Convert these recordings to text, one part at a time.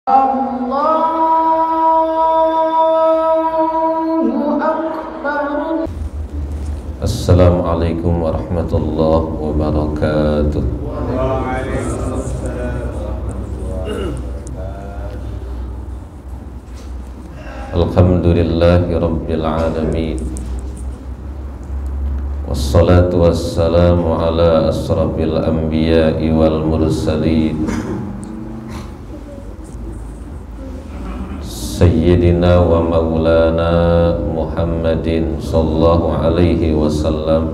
Assalamualaikum warahmatullahi wabarakatuh. Alhamdulillahi rabbil alamin. Wassalatu wassalamu ala asrafil anbiya'i wal mursalin, Sayyidina wa maulana Muhammadin sallallahu alaihi wasallam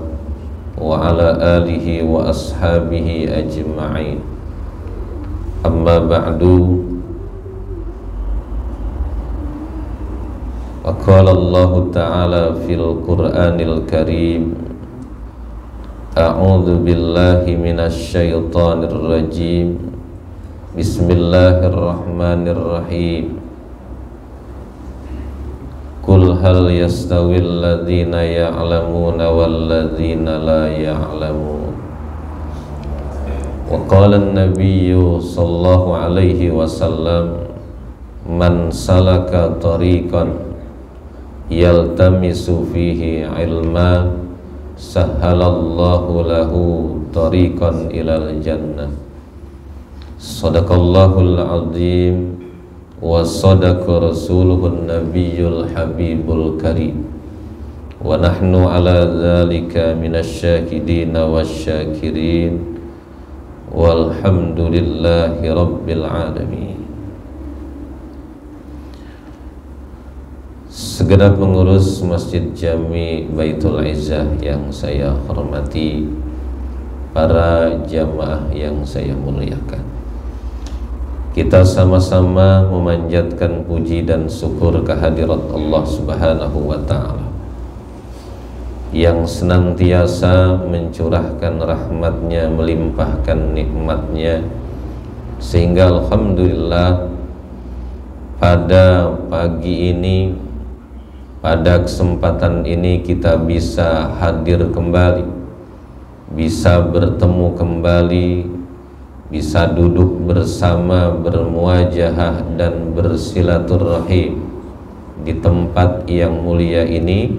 wa ala alihi wa ashabihi ajma'in. Amma ba'du. Wa qala Allah ta'ala fil Qur'anil Karim, a'udzu billahi minasy syaithanir rajim. Bismillahirrahmanirrahim. Qul hal yastawil ladzina ya'lamuna wal ladzina la ya'lamun. Wa qala an-nabiyyu sallallahu alaihi wasallam, man salaka tariqan yaltamisu fihi ilma sahhalallahu lahu tariqan ilal jannah. Shadaqallahul azim wa sadaqa rasuluhun nabiyyul habibul karim. Wa nahnu ala dzalika minasyahidina wasyakirin. Walhamdulillahi rabbil alamin. Segenap pengurus Masjid Jami Baitul Izzah yang saya hormati, para jamaah yang saya muliakan, kita sama-sama memanjatkan puji dan syukur kehadirat Allah Subhanahu wa ta'ala yang senantiasa mencurahkan rahmatnya, melimpahkan nikmatnya, sehingga alhamdulillah pada pagi ini, pada kesempatan ini kita bisa hadir kembali, bisa bertemu kembali, bisa duduk bersama, bermuajahah dan bersilaturahim di tempat yang mulia ini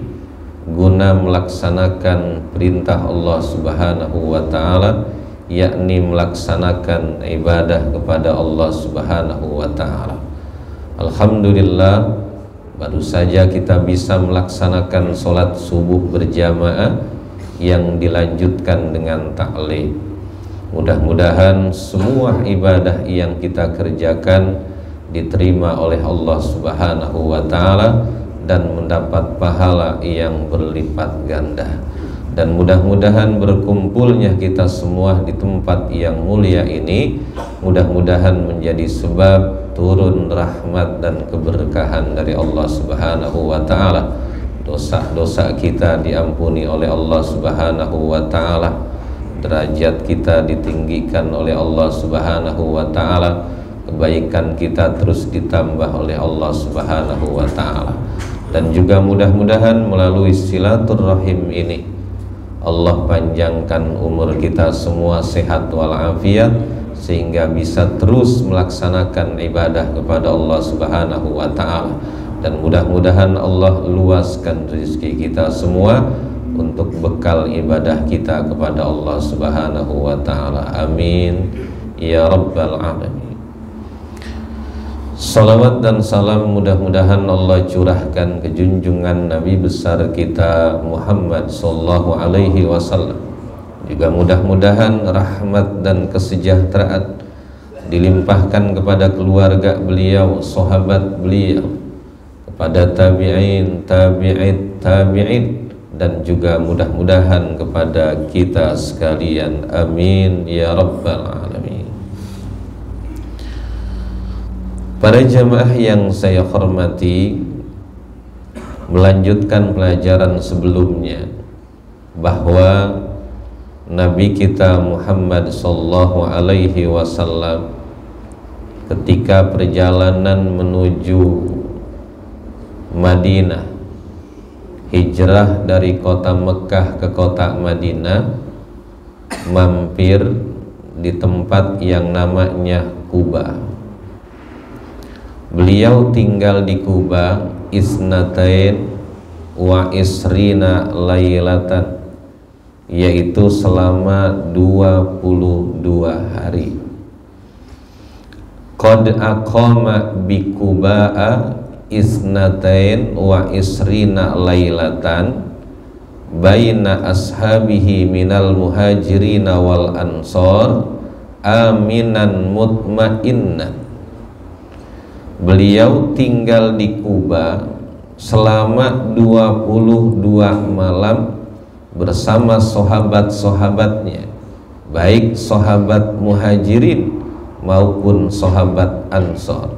guna melaksanakan perintah Allah Subhanahu wa ta'ala, yakni melaksanakan ibadah kepada Allah Subhanahu wa ta'ala. Alhamdulillah, baru saja kita bisa melaksanakan sholat subuh berjamaah yang dilanjutkan dengan ta'lim. Mudah-mudahan semua ibadah yang kita kerjakan diterima oleh Allah Subhanahu wa ta'ala dan mendapat pahala yang berlipat ganda. Dan mudah-mudahan berkumpulnya kita semua di tempat yang mulia ini mudah-mudahan menjadi sebab turun rahmat dan keberkahan dari Allah Subhanahu wa ta'ala. Dosa-dosa kita diampuni oleh Allah Subhanahu wa ta'ala, derajat kita ditinggikan oleh Allah Subhanahu wa ta'ala, kebaikan kita terus ditambah oleh Allah Subhanahu wa ta'ala. Dan juga mudah-mudahan melalui silaturahim ini Allah panjangkan umur kita semua sehat walafiat, sehingga bisa terus melaksanakan ibadah kepada Allah Subhanahu wa ta'ala. Dan mudah-mudahan Allah luaskan rezeki kita semua untuk bekal ibadah kita kepada Allah Subhanahu wa ta'ala. Amin ya rabbal alamin. Salawat dan salam mudah-mudahan Allah curahkan ke junjungan Nabi besar kita Muhammad sallallahu alaihi wasallam. Juga mudah-mudahan rahmat dan kesejahteraan dilimpahkan kepada keluarga beliau, sahabat beliau, kepada tabi'in, tabi'in, dan juga mudah-mudahan kepada kita sekalian. Amin ya rabbal alamin. Para jamaah yang saya hormati, melanjutkan pelajaran sebelumnya bahwa Nabi kita Muhammad sallallahu alaihi wasallam ketika perjalanan menuju Madinah, hijrah dari kota Mekah ke kota Madinah, mampir di tempat yang namanya Kuba. Beliau tinggal di Kuba isnatain wa isrina lailatan, yaitu selama 22 hari. Qad aqama bi Quba'a isnatain wa isrina lailatan baina ashabihi minal muhajirina wal ansor aminan mutmainnan. Beliau tinggal di Kuba selama 22 malam bersama sahabat-sahabatnya, baik sahabat muhajirin maupun sahabat ansor,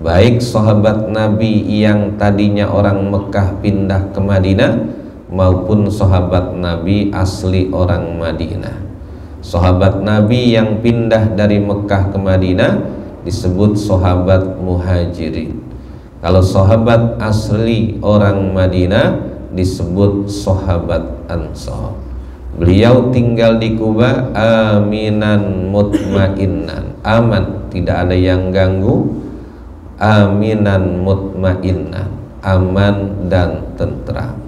baik sahabat Nabi yang tadinya orang Mekah pindah ke Madinah maupun sahabat Nabi asli orang Madinah. Sahabat Nabi yang pindah dari Mekah ke Madinah disebut sahabat muhajirin. Kalau sahabat asli orang Madinah disebut sahabat ansor. Beliau tinggal di Kuba aminan mutmainnan, aman, tidak ada yang ganggu. Aminan mutmainnan, aman dan tentram.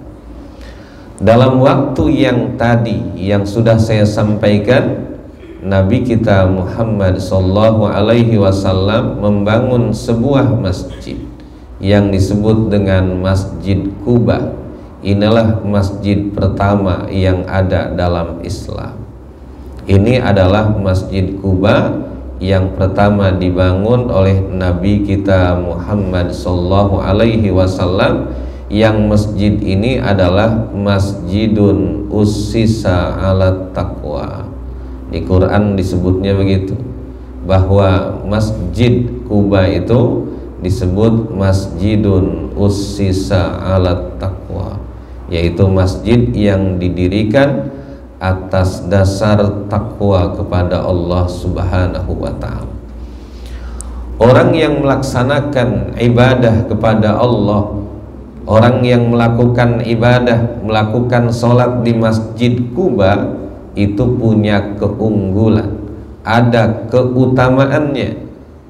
Dalam waktu yang tadi yang sudah saya sampaikan, Nabi kita Muhammad sallallahu alaihi wasallam membangun sebuah masjid yang disebut dengan Masjid Kuba. Inilah masjid pertama yang ada dalam Islam. Ini adalah Masjid Kuba yang pertama dibangun oleh Nabi kita Muhammad sallallahu alaihi wasallam, yang masjid ini adalah masjidun ussisa ala taqwa. Di Quran disebutnya begitu, bahwa Masjid Kuba itu disebut masjidun ussisa ala taqwa, yaitu masjid yang didirikan atas dasar takwa kepada Allah Subhanahu wa ta'ala. Orang yang melaksanakan ibadah kepada Allah, orang yang melakukan ibadah, melakukan sholat di Masjid Kuba, itu punya keunggulan, ada keutamaannya.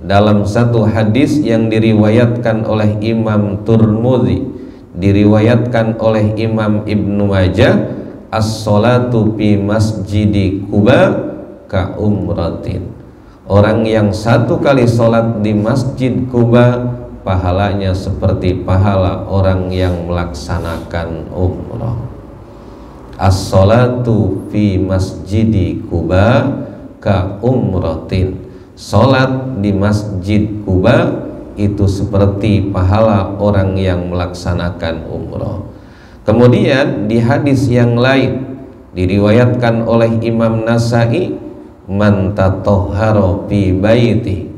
Dalam satu hadis yang diriwayatkan oleh Imam Tirmidzi, diriwayatkan oleh Imam Ibnu Majah, as-sholatu fi masjidi Kuba ka umratin. Orang yang satu kali sholat di Masjid Kuba, pahalanya seperti pahala orang yang melaksanakan umrah. As-sholatu fi masjidi Kuba ka umratin. Sholat di Masjid Kuba itu seperti pahala orang yang melaksanakan umrah. Kemudian di hadis yang lain diriwayatkan oleh Imam Nasai, man tatahhara fi baiti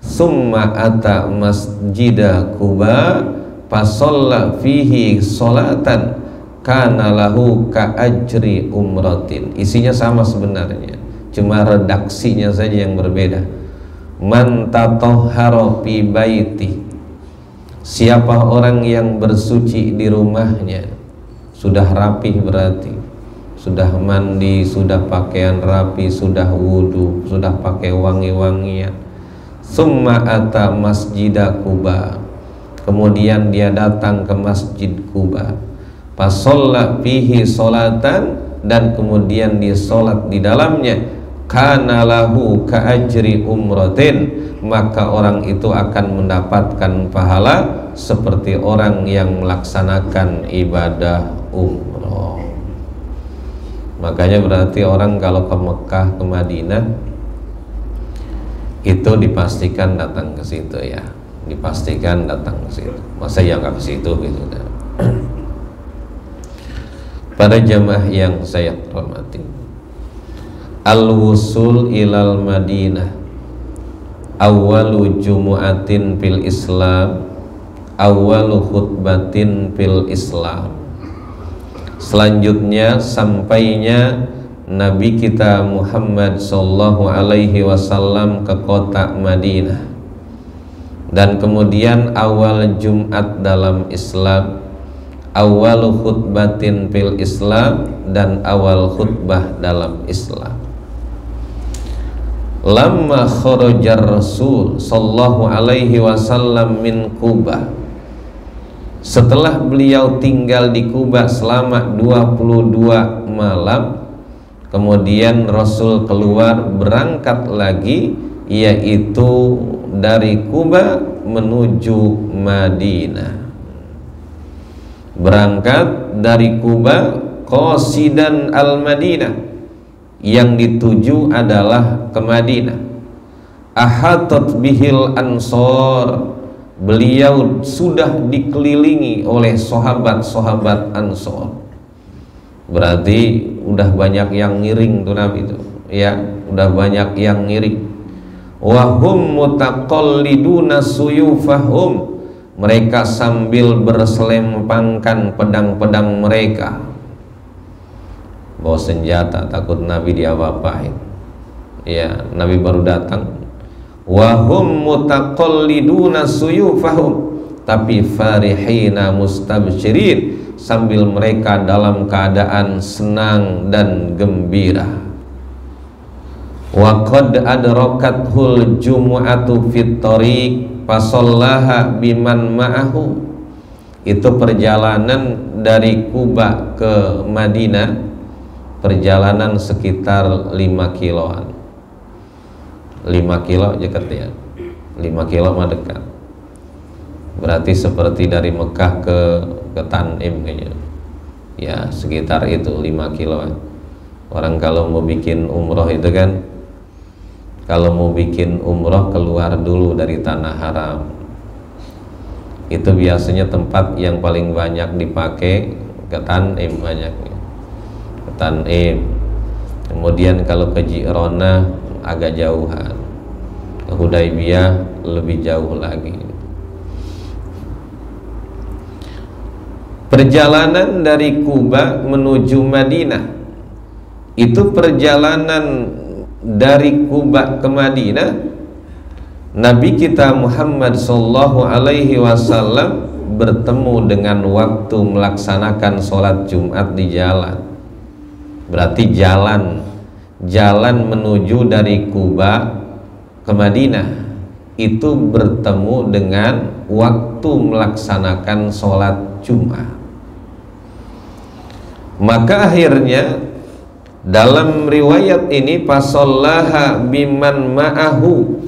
summa ata masjida Kuba fasalla fihi sholatan kana lahu ka ajri umratin. Isinya sama sebenarnya, cuma redaksinya saja yang berbeda. Man tatahhara fi baiti, siapa orang yang bersuci di rumahnya, sudah rapih berarti, sudah mandi, sudah pakaian rapi, sudah wudu, sudah pakai wangi-wangian. Summa ata masjida Kuba, kemudian dia datang ke Masjid Kuba, fasalla fihi sholatan, dan kemudian dia sholat di dalamnya, kana lahu ka ajri umratin, maka orang itu akan mendapatkan pahala seperti orang yang melaksanakan ibadah umrah. Makanya berarti orang kalau ke Mekah, ke Madinah, itu dipastikan datang ke situ ya, dipastikan datang ke situ. Masa yang nggak ke situ gitu. Pada jamaah yang saya hormati, al-wusul ilal Madinah awwalu jumu'atin fil Islam, awwalu khutbatin fil Islam. Selanjutnya sampainya Nabi kita Muhammad sallallahu alaihi wasallam ke kota Madinah, dan kemudian awal Jumat dalam Islam, awal khutbatin fil Islam, dan awal khutbah dalam Islam. lamma kharajar Rasul sallallahu alaihi wasallam min Kubah, setelah beliau tinggal di Kubah selama 22 malam, kemudian Rasul keluar berangkat lagi, yaitu dari Kubah menuju Madinah. Berangkat dari Kubah qasidan al-Madinah, yang dituju adalah ke Madinah. Ahatat bihil ansor, beliau sudah dikelilingi oleh sahabat-sahabat Ansor. Berarti udah banyak yang ngiring tuh Nabi itu, ya, udah banyak yang ngiring. Wahum mutaqalliduna suyufahum, mereka sambil berselempangkan pedang-pedang mereka, bawa senjata, takut Nabi diapa-apain. Ya, Nabi baru datang. Wahum mutaqalliduna suyufahum, tapi farihina mustabsyirin, sambil mereka dalam keadaan senang dan gembira. Wa qad adrakathul jumu'atu fit thariq fasallaha biman ma'ahu. Itu perjalanan dari Kubah ke Madinah, perjalanan sekitar 5 kiloan. 5 kilo dekat ya, 5 kilo mah dekat. Berarti seperti dari Mekah ke Tanim kayaknya. Ya sekitar itu 5 kiloan. Orang kalau mau bikin umroh itu kan, kalau mau bikin umroh keluar dulu dari tanah haram. Itu biasanya tempat yang paling banyak dipakai ke Tanim, banyaknya ke Tanim. Kemudian kalau ke Ji'ronah agak jauhan, ke Hudaybiyah lebih jauh lagi. Perjalanan dari Kubah menuju Madinah, itu perjalanan dari Kubah ke Madinah, Nabi kita Muhammad sallallahu alaihi wasallam bertemu dengan waktu melaksanakan sholat Jumat di jalan. Berarti jalan menuju dari Kubah ke Madinah itu bertemu dengan waktu melaksanakan sholat Jumat. Maka akhirnya dalam riwayat ini fasallaha biman ma'ahu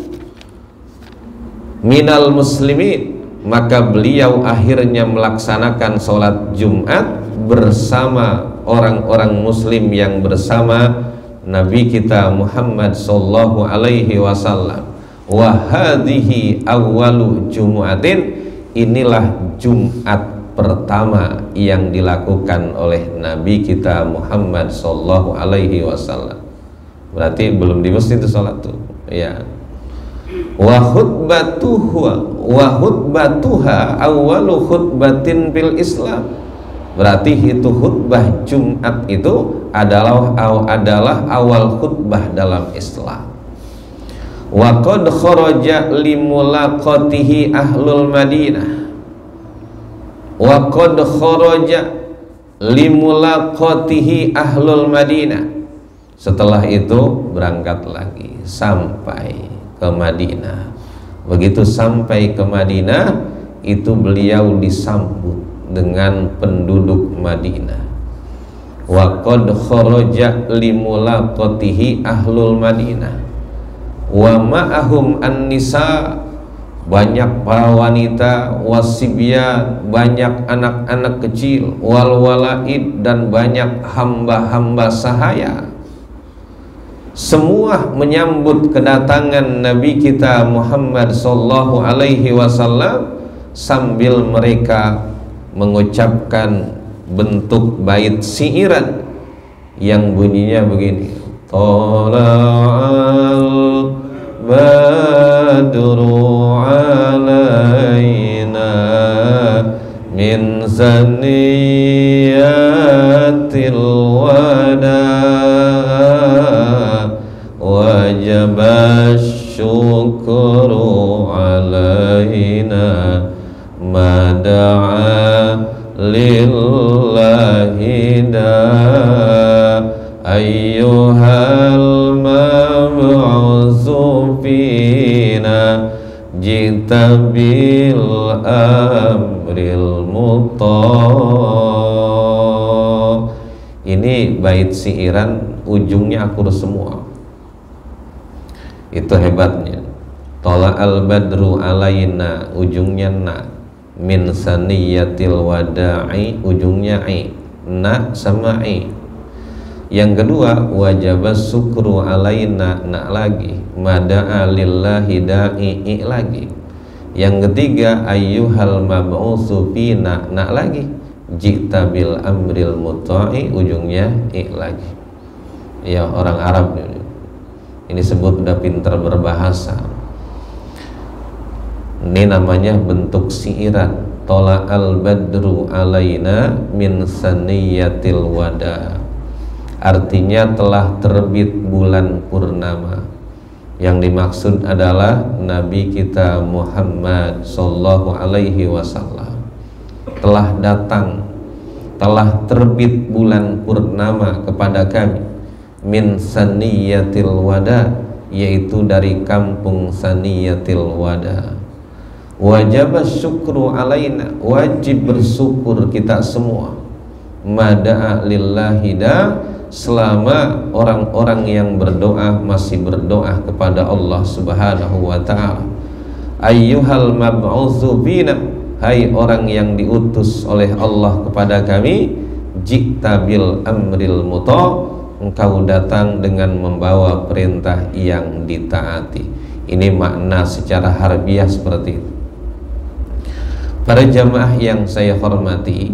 minal muslimin, maka beliau akhirnya melaksanakan sholat Jumat bersama orang-orang muslim yang bersama Nabi kita Muhammad sallallahu alaihi wasallam. Wa hadhihi awwalu jumu'atin, inilah Jumat pertama yang dilakukan oleh Nabi kita Muhammad sallallahu alaihi wasallam. Berarti belum di masjid itu salat tuh, ya. Wa khutbatuha awwalu khutbatin fil Islam. Berarti itu khutbah Jumat itu adalah awal khutbah dalam Islam. Wa qad kharaja limulaqatihi ahlul Madinah. Wa qad kharaja limulaqatihi ahlul Madinah. Setelah itu berangkat lagi sampai ke Madinah. Begitu sampai ke Madinah, itu beliau disambut dengan penduduk Madinah. Wa qad kharaja limulaqatihi ahlul Madinah wa ma'ahum an-nisa, banyak para wanita, wasibyan, banyak anak-anak kecil, wal walaid, dan banyak hamba-hamba sahaya. Semua menyambut kedatangan Nabi kita Muhammad sallallahu alaihi wasallam sambil mereka mengucapkan bentuk bait siiran yang bunyinya begini: Tala'al badru alaina min zaniyatil wada wajaba syukru alaina mada'a lillahi da ayyuhal mab'uzu Jita bil amril muta. Ini bait siiran ujungnya akur semua. Itu hebatnya. Tola al badru alaina ujungnya na. Min saniyatil wada'i ujungnya i. Na sama i. Yang kedua wajib syukru alaina na lagi. Mada'a lillahi da'i lagi. Yang ketiga ayyuhal mab'utsu fina na lagi. Jita bil amril muta'i ujungnya lagi. Ya orang Arab ini sebut udah pintar berbahasa. Ini namanya bentuk siiran. Tola al badru alaina min saniyatil wada. Artinya telah terbit bulan purnama. Yang dimaksud adalah Nabi kita Muhammad sallallahu alaihi wasallam telah datang, telah terbit bulan purnama kepada kami min saniyatil wada, yaitu dari kampung Saniyatil Wada. Wajib syukru alaina, wajib bersyukur kita semua. Mada'a lillahi da, selama orang-orang yang berdoa masih berdoa kepada Allah Subhanahu wa ta'ala. Ayyuhal mab'utsu bina, hai orang yang diutus oleh Allah kepada kami. Jikta bil amril muta, engkau datang dengan membawa perintah yang ditaati. Ini makna secara harfiah seperti itu. Para jamaah yang saya hormati,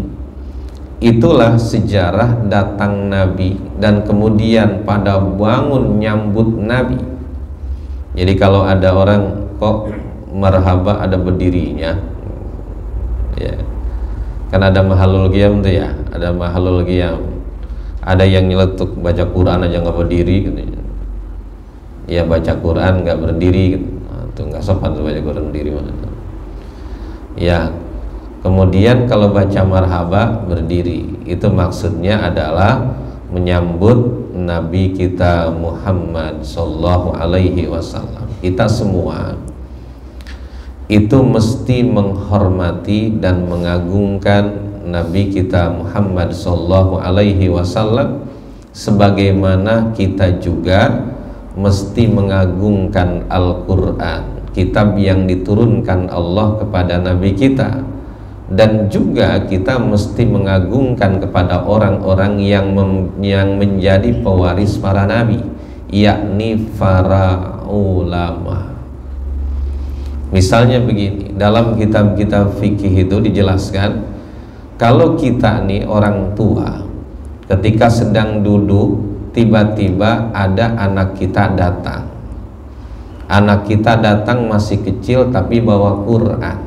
itulah sejarah datang Nabi dan kemudian pada bangun nyambut Nabi. Jadi kalau ada orang kok marhaba ada berdirinya, ya kan ada mahalul qiyam tuh ya, ada mahalul qiyam, ada yang nyeletuk baca Quran aja nggak berdiri gitu. Ya baca Quran nggak berdiri gitu. Nah, itu nggak sopan tuh baca Quran berdiri mana. Ya kemudian kalau baca marhaba berdiri, itu maksudnya adalah menyambut Nabi kita Muhammad sallallahu alaihi wasallam. Kita semua itu mesti menghormati dan mengagungkan Nabi kita Muhammad sallallahu alaihi wasallam, sebagaimana kita juga mesti mengagungkan Al-Qur'an, kitab yang diturunkan Allah kepada Nabi kita. Dan juga kita mesti mengagungkan kepada orang-orang yang menjadi pewaris para nabi, yakni para ulama. Misalnya begini, dalam kitab-kitab fikih itu dijelaskan, kalau kita nih orang tua, ketika sedang duduk, tiba-tiba ada anak kita datang. Anak kita datang masih kecil tapi bawa Quran,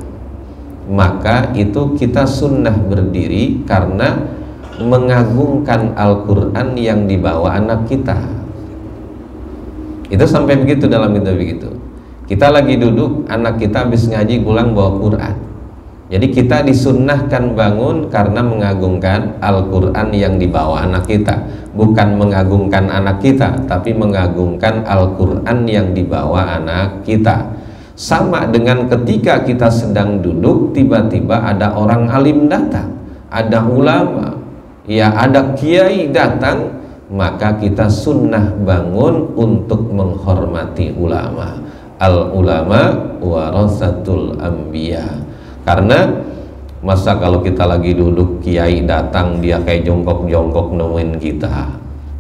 maka itu kita sunnah berdiri karena mengagungkan Al-Quran yang dibawa anak kita. Itu sampai begitu dalam kitab begitu. Kita lagi duduk, anak kita habis ngaji pulang bawa Quran. Jadi kita disunnahkan bangun karena mengagungkan Al-Quran yang dibawa anak kita. Bukan mengagungkan anak kita, tapi mengagungkan Al-Quran yang dibawa anak kita. Sama dengan ketika kita sedang duduk, tiba-tiba ada orang alim datang, ada ulama, ya ada kiai datang, maka kita sunnah bangun untuk menghormati ulama. Al-ulama warasatul anbiya. Karena masa kalau kita lagi duduk, kiai datang, dia kayak jongkok-jongkok nemuin kita,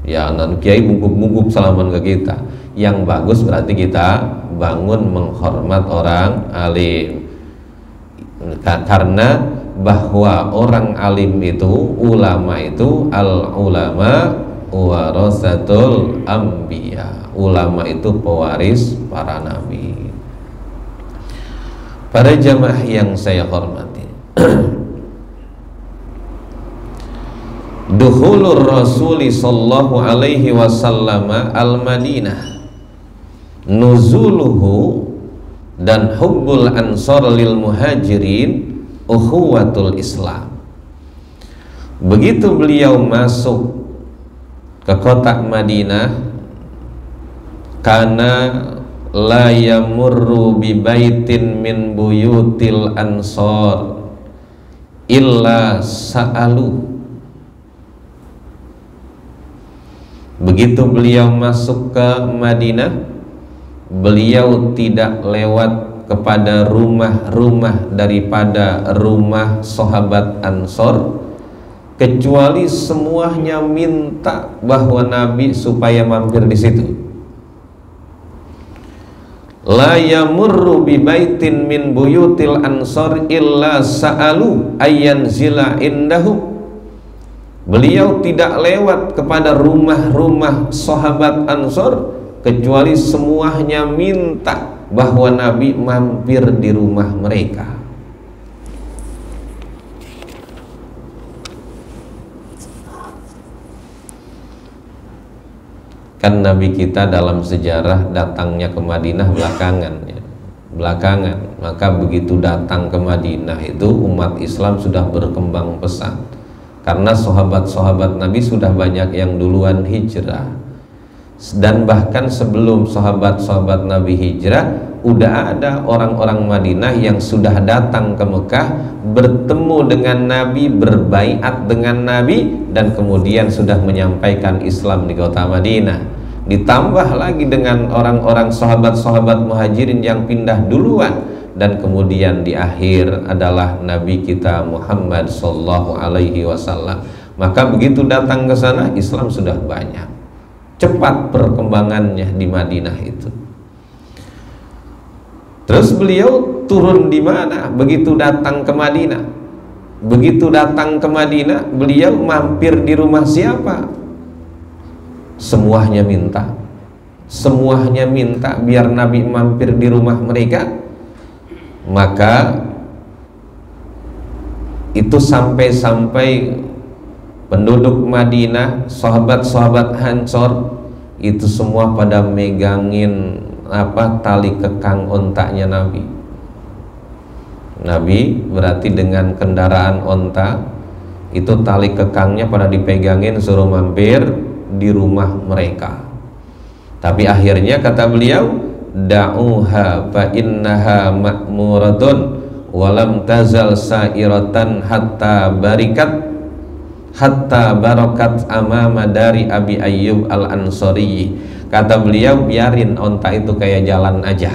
ya nanti kiai bungkuk-bungkuk salaman ke kita. Yang bagus berarti kita bangun menghormat orang alim, karena bahwa orang alim itu, ulama itu, al ulama warasatul anbiya, ulama itu pewaris para nabi. Para jamaah yang saya hormati, dukhulur rasuli sallallahu alaihi wasallam al-Madinah, nuzuluhu dan hubbul ansar lil muhajirin ukhuwatul Islam. Begitu beliau masuk ke kota Madinah, karena la yamurru bi baitin min buyutil ansor illa sa'alu. Begitu beliau masuk ke Madinah, beliau tidak lewat kepada rumah-rumah daripada rumah sahabat Ansor, kecuali semuanya minta bahwa Nabi supaya mampir di situ. La yamurru bi baitin min buyutil ansor illa sa'alu ayyanzila indahum. Beliau tidak lewat kepada rumah-rumah sahabat Ansor kecuali semuanya minta bahwa Nabi mampir di rumah mereka. Kan Nabi kita dalam sejarah datangnya ke Madinah belakangan. Maka begitu datang ke Madinah itu umat Islam sudah berkembang pesat, karena sahabat-sahabat Nabi sudah banyak yang duluan hijrah. Dan bahkan sebelum sahabat-sahabat Nabi hijrah, udah ada orang-orang Madinah yang sudah datang ke Mekah, bertemu dengan Nabi, berbaiat dengan Nabi, dan kemudian sudah menyampaikan Islam di kota Madinah. Ditambah lagi dengan orang-orang sahabat-sahabat muhajirin yang pindah duluan, dan kemudian di akhir adalah Nabi kita Muhammad sallallahu alaihi wasallam. Maka begitu datang ke sana, Islam sudah banyak. Cepat perkembangannya di Madinah itu. Terus beliau turun di mana? Begitu datang ke Madinah. Begitu datang ke Madinah, beliau mampir di rumah siapa? Semuanya minta. Semuanya minta biar Nabi mampir di rumah mereka. Maka itu sampai-sampai penduduk Madinah, sahabat-sahabat Ansor itu semua pada megangin tali kekang ontaknya Nabi. Nabi berarti dengan kendaraan onta itu tali kekangnya pada dipegangin, suruh mampir di rumah mereka. Tapi akhirnya kata beliau, da'uha fa innaha ma'muratun walam tazal sa'iratan hatta barakat amama dari Abi Ayyub al-Ansori. Kata beliau, biarin onta itu kayak jalan aja.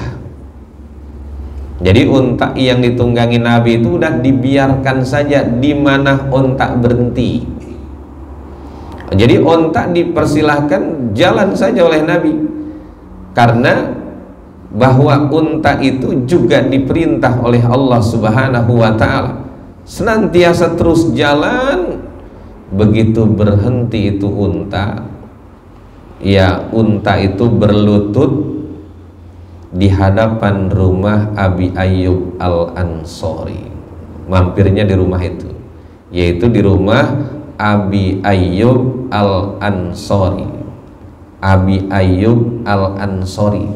Jadi onta yang ditunggangi Nabi itu udah dibiarkan saja di mana onta berhenti. Jadi onta dipersilahkan jalan saja oleh Nabi, karena bahwa unta itu juga diperintah oleh Allah Subhanahu wa ta'ala senantiasa terus jalan. Begitu berhenti itu unta, ya unta itu berlutut di hadapan rumah Abi Ayyub al-Ansori. Mampirnya di rumah itu, yaitu di rumah Abi Ayyub al-Ansori. Abi Ayyub al-Ansori.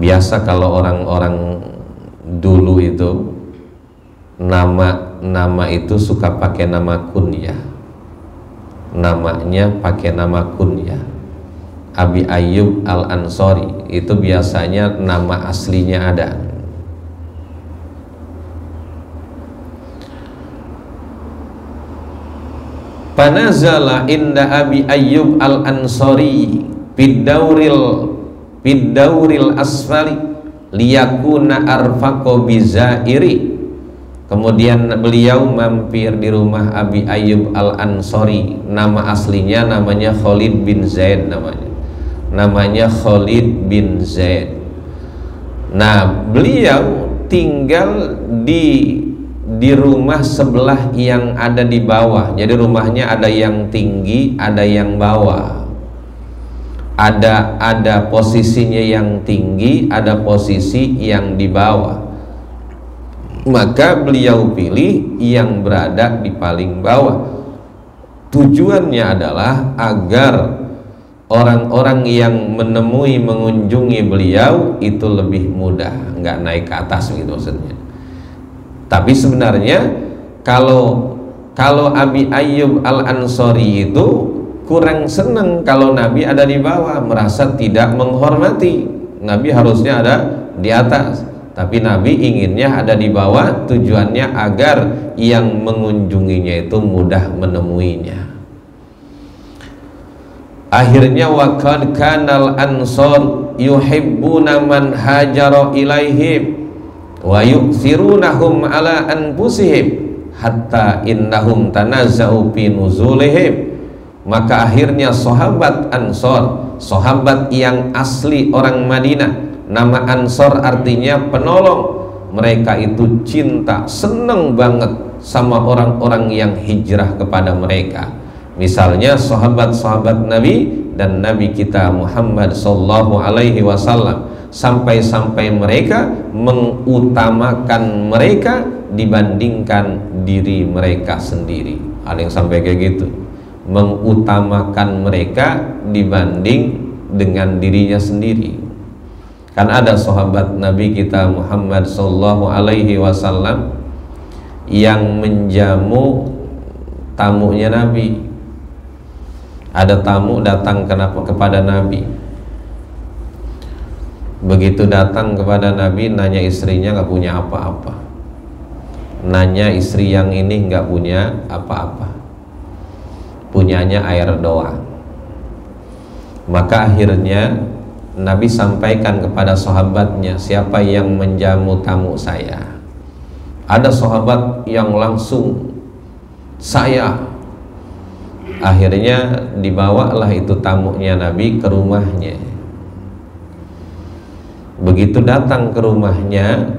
Biasa kalau orang-orang dulu itu nama itu suka pakai nama kunyah. Namanya pakai nama kunyah. Abi Ayyub al-Ansori itu biasanya nama aslinya ada. Panazala inda Abi Ayyub al-Ansori biddauril asfali liyakuna arfaqo bizairi. Kemudian beliau mampir di rumah Abi Ayyub al-Ansori. Nama aslinya namanya Khalid bin Zaid namanya Khalid bin Zaid. Nah, beliau tinggal di rumah sebelah yang ada di bawah. Jadi rumahnya ada yang tinggi, ada yang bawah. Ada posisinya yang tinggi, ada posisi yang di bawah. Maka beliau pilih yang berada di paling bawah. Tujuannya adalah agar orang-orang yang menemui mengunjungi beliau itu lebih mudah, nggak naik ke atas gitu maksudnya. Tapi sebenarnya kalau Abi Ayyub al-Ansori itu kurang senang kalau Nabi ada di bawah, merasa tidak menghormati. Nabi harusnya ada di atas, tapi Nabi inginnya ada di bawah, tujuannya agar yang mengunjunginya itu mudah menemuinya. Akhirnya waqad kanal ansor yuhibbuna man hajara ilaihim wa yu'thirunahum ala anfusihim hatta innahum tanazza'u fi nuzulihim. Maka akhirnya sahabat Ansor, sahabat yang asli orang Madinah, nama Ansor artinya penolong, mereka itu cinta, senang banget sama orang-orang yang hijrah kepada mereka. Misalnya sahabat-sahabat Nabi dan Nabi kita Muhammad sallallahu alaihi wasallam, sampai-sampai mereka mengutamakan mereka dibandingkan diri mereka sendiri. Ada yang sampai kayak gitu, mengutamakan mereka dibanding dengan dirinya sendiri. Kan ada sahabat Nabi kita Muhammad sallallahu alaihi wasallam yang menjamu tamunya Nabi. Ada tamu datang kepada Nabi. Begitu datang kepada Nabi, nanya istrinya nggak punya apa-apa, nanya istri yang ini nggak punya apa-apa, punyanya air doang. Maka akhirnya Nabi sampaikan kepada sahabatnya, siapa yang menjamu tamu saya? Ada sahabat yang langsung, saya. Akhirnya dibawalah itu tamunya Nabi ke rumahnya. Begitu datang ke rumahnya,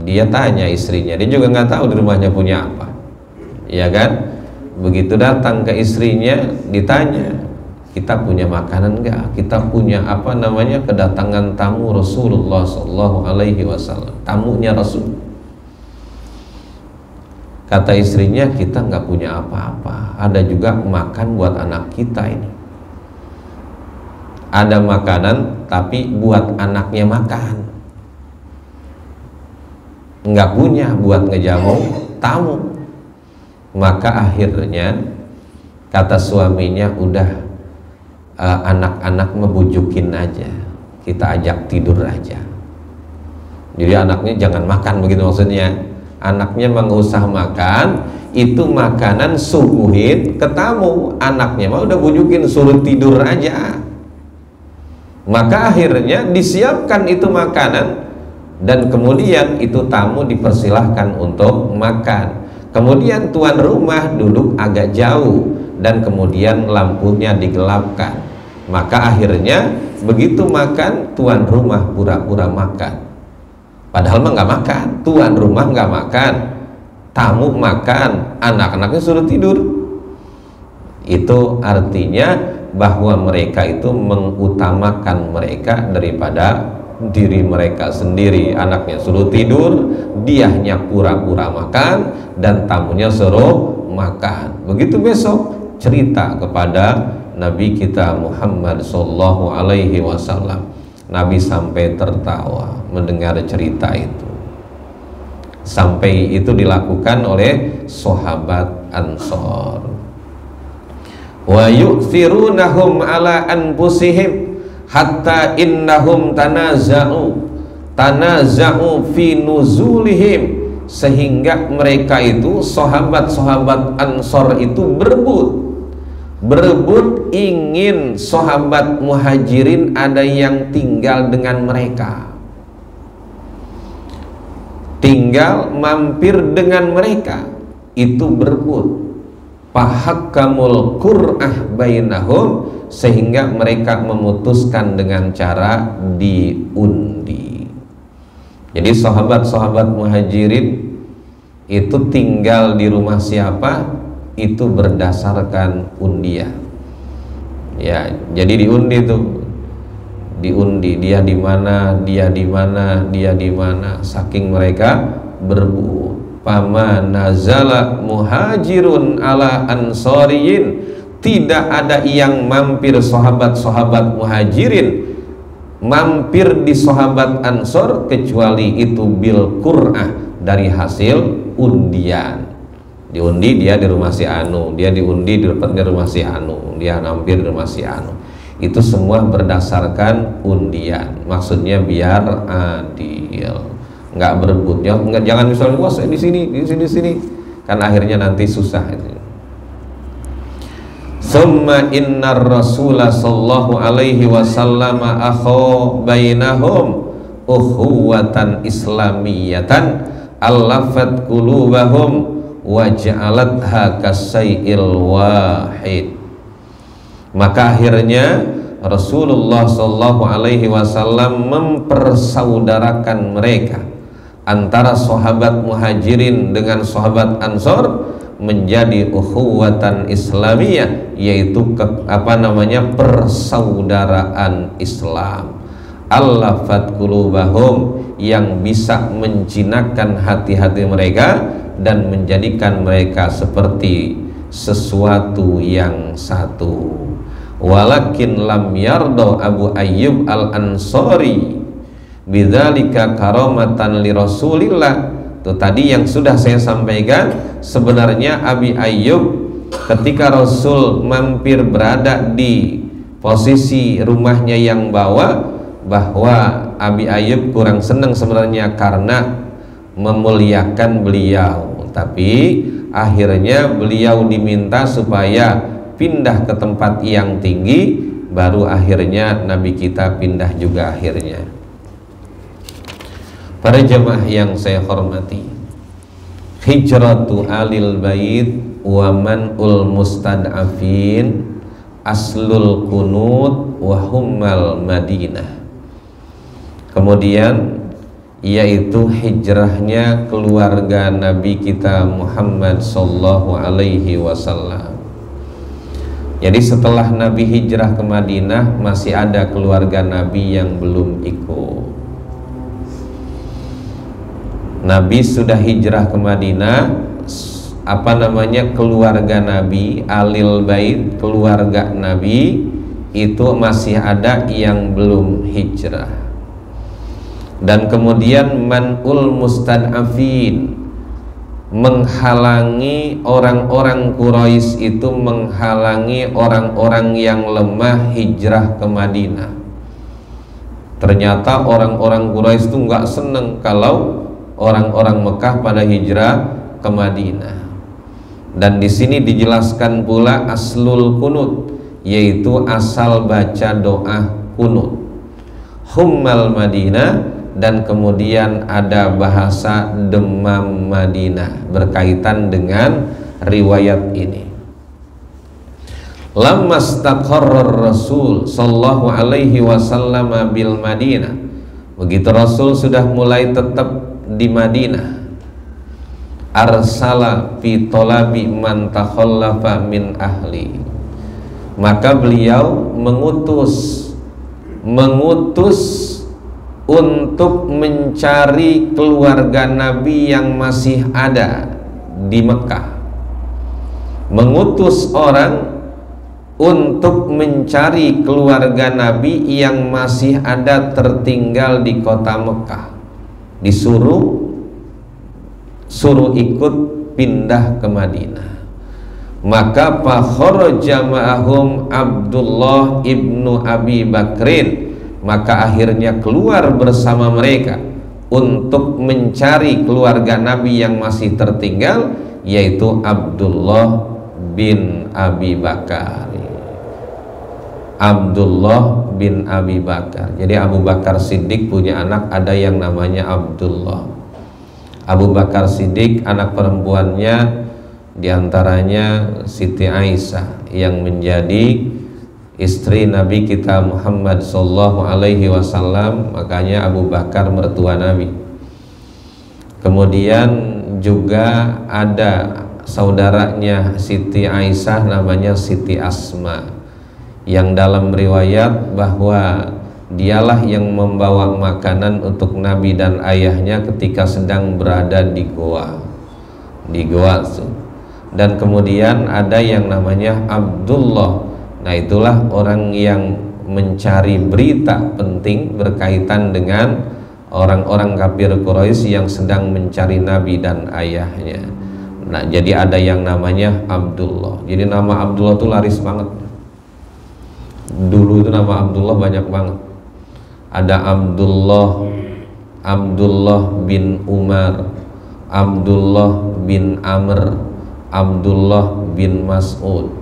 dia tanya istrinya, dia juga nggak tahu di rumahnya punya apa, ya kan? Begitu datang ke istrinya, ditanya, kita punya makanan nggak? Kita punya apa namanya, kedatangan tamu Rasulullah Sallallahu Alaihi Wasallam, tamunya Rasul. Kata istrinya, kita nggak punya apa-apa, ada juga makan buat anak kita ini. Ada makanan tapi buat anaknya makan, nggak punya buat ngejamu tamu. Maka akhirnya kata suaminya, udah anak-anak membujukin aja, kita ajak tidur aja. Jadi anaknya jangan makan, begitu maksudnya. Anaknya nggak usah makan, itu makanan suguhin ke tamu. Anaknya mah udah bujukin, suruh tidur aja. Maka akhirnya disiapkan itu makanan, dan kemudian itu tamu dipersilahkan untuk makan. Kemudian tuan rumah duduk agak jauh, dan kemudian lampunya digelapkan. Maka akhirnya begitu makan, tuan rumah pura-pura makan, padahal mah nggak makan. Tuan rumah nggak makan, tamu makan, anak-anaknya suruh tidur. Itu artinya bahwa mereka itu mengutamakan mereka daripada diri mereka sendiri. Anaknya suruh tidur, diahnya pura-pura makan, dan tamunya suruh makan. Begitu besok cerita kepada Nabi kita Muhammad sallallahu alaihi wasallam. Nabi sampai tertawa mendengar cerita itu. Sampai itu dilakukan oleh sahabat Ansor. Wa yu'thirunahum ala anfusihim hatta innahum tanaza'u fi nuzulihim, sehingga mereka itu sahabat-sahabat Ansor itu berebut ingin sahabat Muhajirin ada yang tinggal dengan mereka, tinggal mampir dengan mereka, itu berebut. Fahakkamul qur'ah bainahum, sehingga mereka memutuskan dengan cara diundi. Jadi sahabat-sahabat Muhajirin itu tinggal di rumah siapa, itu berdasarkan undian. Ya, jadi diundi tuh, diundi dia di mana, dia di mana, dia di mana. Saking mereka berebut. Fama nazala muhajirun ala ansoriyin, tidak ada yang mampir sahabat-sahabat Muhajirin mampir di sahabat Ansor kecuali itu bil qur'ah, dari hasil undian. Diundi dia di rumah si anu, dia diundi di rumah si anu, dia nampir di rumah si anu. Itu semua berdasarkan undian. Maksudnya biar adil, nggak berebut. Jangan misalnya wah saya di sini, kan akhirnya nanti susah itu. Summa innar Rasulullah sallallahu alaihi wasallam akho bainahum ukhuwatan islamiyatan allafat qulubahum wa ja'alatha kasai'il wahid. Maka akhirnya Rasulullah sallallahu alaihi wasallam mempersaudarakan mereka antara sahabat Muhajirin dengan sahabat Ansor menjadi ukhuwatan islamiyah, yaitu persaudaraan Islam. Allafat qulubahum, yang bisa menjinakkan hati-hati mereka dan menjadikan mereka seperti sesuatu yang satu. Walakin lam yardo Abu Ayyub al-Ansari bidzalika karamatan li Rasulillah. Itu tadi yang sudah saya sampaikan. Sebenarnya Abi Ayyub ketika Rasul mampir berada di posisi rumahnya yang bawah, bahwa Abi Ayyub kurang senang sebenarnya karena memuliakan beliau, tapi akhirnya beliau diminta supaya pindah ke tempat yang tinggi, baru akhirnya Nabi kita pindah juga akhirnya. Para jemaah yang saya hormati, hijratu alil bait wa man'ul mustad'afin aslul kunut wa hummal Madinah. Kemudian yaitu hijrahnya keluarga Nabi kita Muhammad sallallahu alaihi wasallam. Jadi setelah Nabi hijrah ke Madinah, masih ada keluarga Nabi yang belum ikut. Nabi sudah hijrah ke Madinah, keluarga Nabi, alil bait, keluarga Nabi itu masih ada yang belum hijrah. Dan kemudian man'ul mustad'afin, menghalangi orang-orang Quraisy itu, menghalangi orang-orang yang lemah hijrah ke Madinah. Ternyata orang-orang Quraisy itu nggak seneng kalau orang-orang Mekah pada hijrah ke Madinah. Dan di sini dijelaskan pula aslul kunut, yaitu asal baca doa kunut. Hummal Madinah, dan kemudian ada bahasa demam Madinah berkaitan dengan riwayat ini. Lamma istaqarrar Rasul sallallahu alaihi wasallam bil Madinah, begitu Rasul sudah mulai tetap di Madinah, arsala fi talabi man takhallafa min ahli, maka beliau mengutus untuk mencari keluarga Nabi yang masih ada di Mekah. Mengutus orang untuk mencari keluarga Nabi yang masih ada tertinggal di kota Mekah. Disuruh ikut pindah ke Madinah. Maka fa kharaja ma'ahum Abdullah ibnu Abi Bakrin, maka akhirnya keluar bersama mereka untuk mencari keluarga Nabi yang masih tertinggal, yaitu Abdullah bin Abi Bakar. Abdullah bin Abi Bakar. Jadi Abu Bakar Siddiq punya anak, ada yang namanya Abdullah. Abu Bakar Siddiq anak perempuannya diantaranya Siti Aisyah yang menjadi istri Nabi kita Muhammad sallallahu alaihi wasallam, makanya Abu Bakar mertua Nabi. Kemudian juga ada saudaranya Siti Aisyah namanya Siti Asma, yang dalam riwayat bahwa dialah yang membawa makanan untuk Nabi dan ayahnya ketika sedang berada di goa. Dan kemudian ada yang namanya Abdullah. Nah, itulah orang yang mencari berita penting berkaitan dengan orang-orang kafir Quraisy yang sedang mencari Nabi dan ayahnya. Nah, jadi ada yang namanya Abdullah. Jadi nama Abdullah itu laris banget. Dulu itu nama Abdullah banyak banget. Ada Abdullah bin Umar, Abdullah bin Amr, Abdullah bin Mas'ud,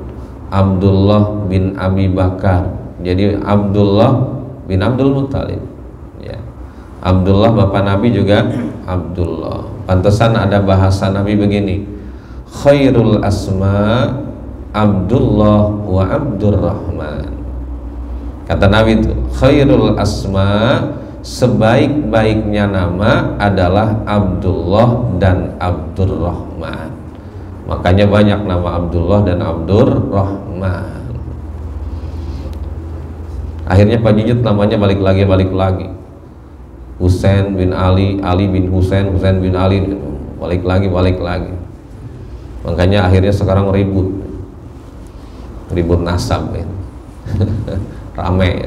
Abdullah bin Abi Bakar. Jadi Abdullah bin Abdul Muttalib, ya. Abdullah bapak Nabi juga Abdullah. Pantesan ada bahasa Nabi begini, khairul asma Abdullah wa Abdurrahman. Kata Nabi itu, khairul asma, sebaik-baiknya nama adalah Abdullah dan Abdurrahman. Makanya banyak nama Abdullah dan Abdurrahman. Akhirnya Pak Jijit namanya balik lagi. Husain bin Ali, Ali bin Husain, Husain bin Ali, balik lagi. Makanya akhirnya sekarang ribut nasab ya. Rame.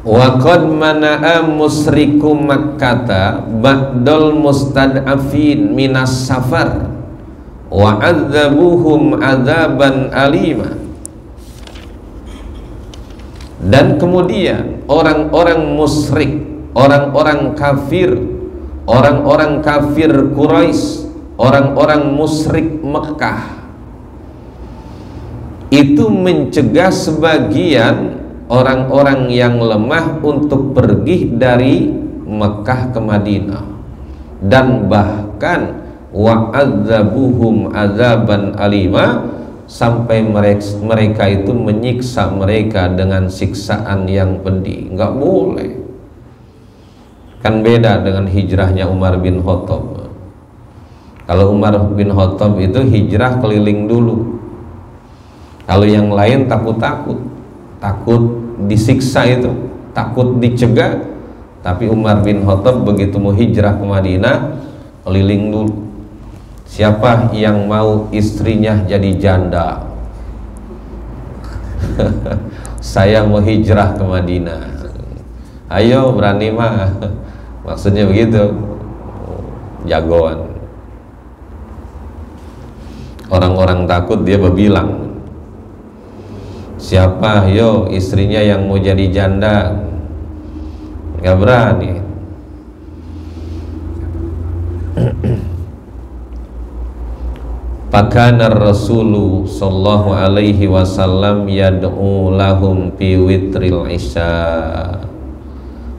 Wa qad mana'a musriku Makkata ba'dal mustad'afin minas safar wa 'adzabuhum 'adzaban alima. Dan kemudian orang-orang musyrik, orang-orang kafir Quraisy, orang-orang musyrik Mekah itu mencegah sebagian orang-orang yang lemah untuk pergi dari Mekah ke Madinah, dan bahkan wa'adzabuhum adzaban alima, sampai mereka itu menyiksa mereka dengan siksaan yang pedih. Nggak boleh. Kan beda dengan hijrahnya Umar bin Khattab. Kalau Umar bin Khattab itu hijrah keliling dulu. Kalau yang lain takut disiksa, itu takut dicegah. Tapi Umar bin Khattab begitu mau hijrah ke Madinah, keliling dulu. Siapa yang mau istrinya jadi janda? Saya mau hijrah ke Madinah. Ayo, berani mah. Maksudnya begitu. Jagoan. Orang-orang takut, dia berbilang, siapa yo istrinya yang mau jadi janda? Gak berani. Pakana Rasulu sallallahu alaihi wasallam yad'u lahum fi witril isya